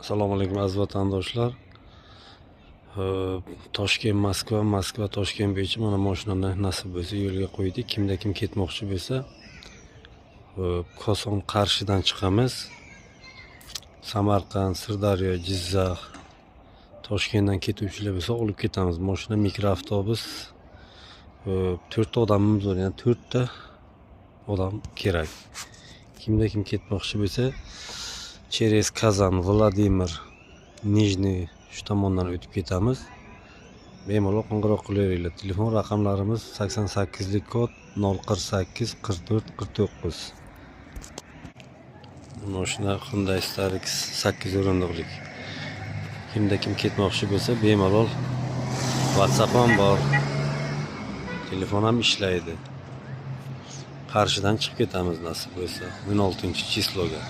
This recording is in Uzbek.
Assalomu alaykum aziz vatandoshlar. Toshkent Moskva Toshkent bo'yicha mana mashinani nasib bo'lsa yo'lga qo'ydik. Kimda kim ketmoqchi bo'lsa, Koson Qarshidan chiqamiz. Samarqand, Sirdaryo, Jizzax, Toshkentdan ketuvchilar bo'lsa olib ketamiz. Mashina mikroavtobus. 4 ta odamimiz bor, ya'ni 4 ta odam kerak. Kimda kim ketmoqchi bo'lsa, через Kazan, Vladimir, Nijniy shu tomondan o'tib ketamiz. Bemalol qo'ng'iroq qilaveringlar. Telefon raqamlarimiz 88lik kod 048 44 49. Mashina Hyundai Starex 8 o'rindiqlik. Kimda kim ketmoqchi bo'lsa, bemalol WhatsApp ham bor. Telefon ham ishlaydi. Qarshidan chiqib ketamiz nasib bo'lsa 16-chisloga.